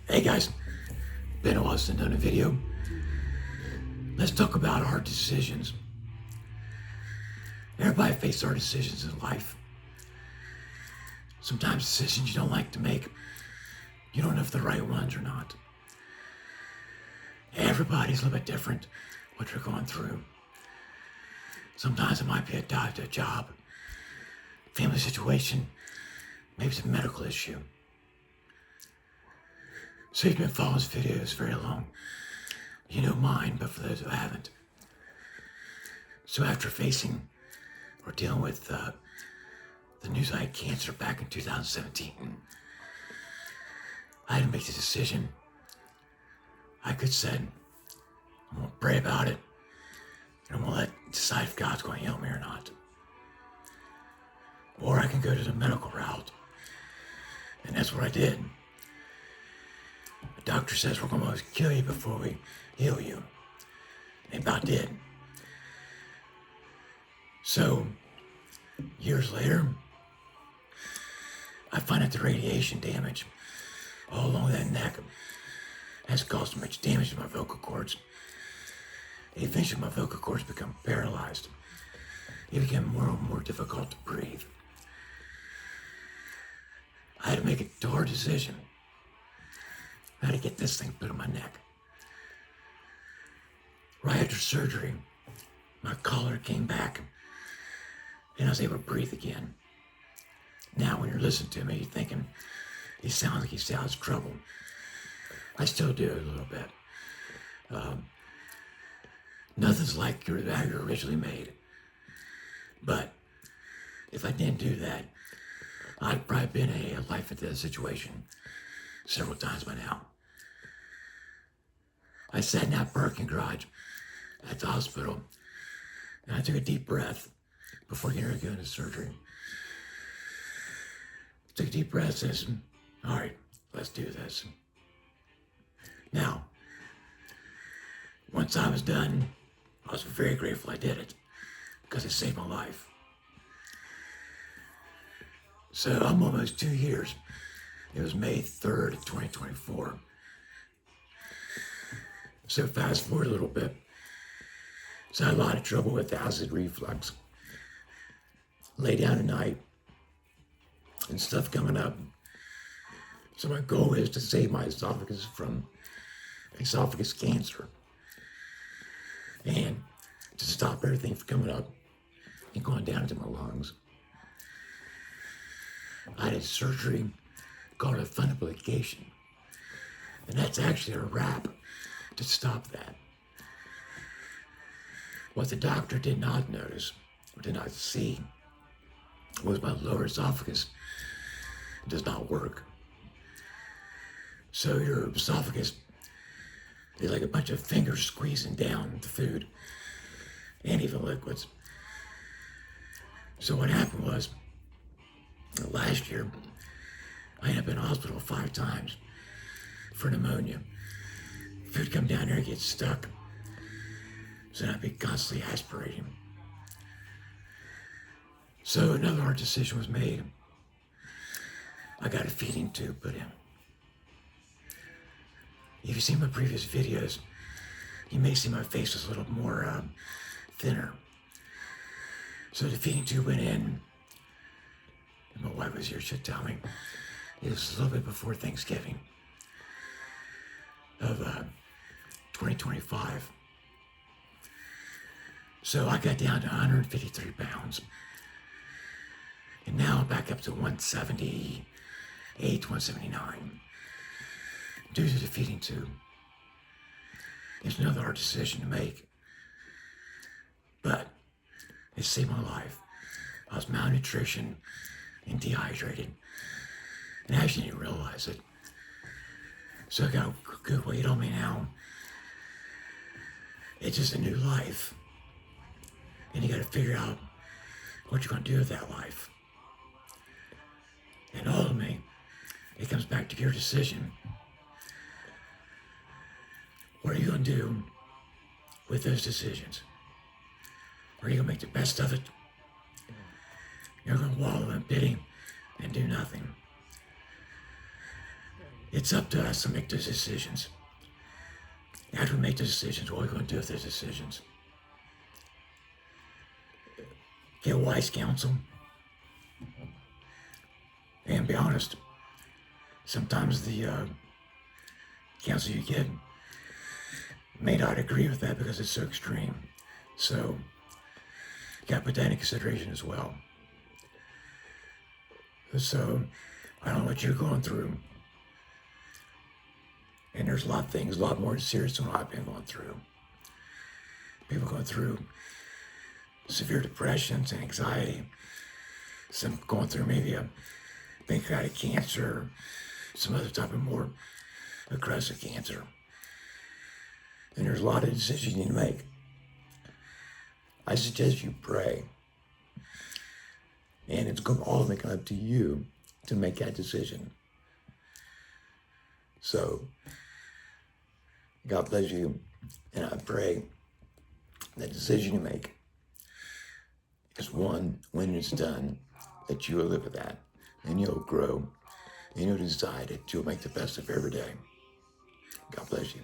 Hey guys, been a while since I've done a video. Let's talk about our decisions. Everybody faces our decisions in life. Sometimes decisions you don't like to make, you don't know if they're the right ones or not. Everybody's a little bit different what they're going through. Sometimes it might be a job, family situation, maybe it's a medical issue. So you've been following this videos very long. You know mine, but for those who haven't. So after facing or dealing with the news I had cancer back in 2017, I had to make the decision. I could say, I'm going to pray about it, and I'm going to decide if God's going to help me or not. Or I can go to the medical route, and that's what I did. The doctor says we're going to kill you before we heal you. They about did. So, years later, I find out the radiation damage all along that neck has caused so much damage to my vocal cords. Eventually, my vocal cords become paralyzed. It became more and more difficult to breathe. I had to make a hard decision. I had to get this thing put on my neck. Right after surgery, my collar came back and I was able to breathe again. Now, when you're listening to me, you're thinking, he sounds like he still has trouble. I still do a little bit. Nothing's like how you're originally made. But if I didn't do that, I'd probably been in a life and death situation several times by now. I sat in that parking garage at the hospital and I took a deep breath before getting ready to go into surgery. Took a deep breath and said, all right, let's do this. Now, once I was done, I was very grateful I did it because it saved my life. So I'm almost 2 years. It was May 3rd, 2024. So fast forward a little bit. So I had a lot of trouble with acid reflux. Lay down at night and stuff coming up. So my goal is to save my esophagus from esophagus cancer and to stop everything from coming up and going down into my lungs. I had surgery called a fundoplication, and that's actually a wrap to stop that. What the doctor did not notice, or did not see, was my lower esophagus does not work. So your esophagus is like a bunch of fingers squeezing down the food and even liquids. So what happened was, last year, I ended up in hospital 5 times for pneumonia. Food come down there, get stuck. So I'd be constantly aspirating. So another hard decision was made. I got a feeding tube put in. If you've seen my previous videos, you may see my face was a little more thinner. So the feeding tube went in, and my wife was here, she'd tell me, it was a little bit before Thanksgiving of 2025. So I got down to 153 pounds. And now I'm back up to 178, 179. Due to the feeding tube. It's another hard decision to make. But it saved my life. I was malnutrition and dehydrated. And I actually didn't realize it. So I got a good weight on me now. It's just a new life. And you got to figure out what you're going to do with that life. And ultimately, it comes back to your decision. What are you going to do with those decisions? Are you going to make the best of it? You're going to wallow in pity and do nothing. It's up to us to make those decisions. After we make those decisions, what are we going to do with those decisions? Get wise counsel. And be honest. Sometimes the counsel you get may not agree with that because it's so extreme. So you got to put that in consideration as well. So I don't know what you're going through. And there's a lot of things, a lot more serious than what I've been going through. People going through severe depressions and anxiety. Some going through maybe a pancreatic cancer, some other type of more aggressive cancer. And there's a lot of decisions you need to make. I suggest you pray. And it's ultimately up to you to make that decision. So, God bless you. And I pray that decision you make is one, when it's done, that you will live with that. And you'll grow. And you'll decide that you'll make the best of every day. God bless you.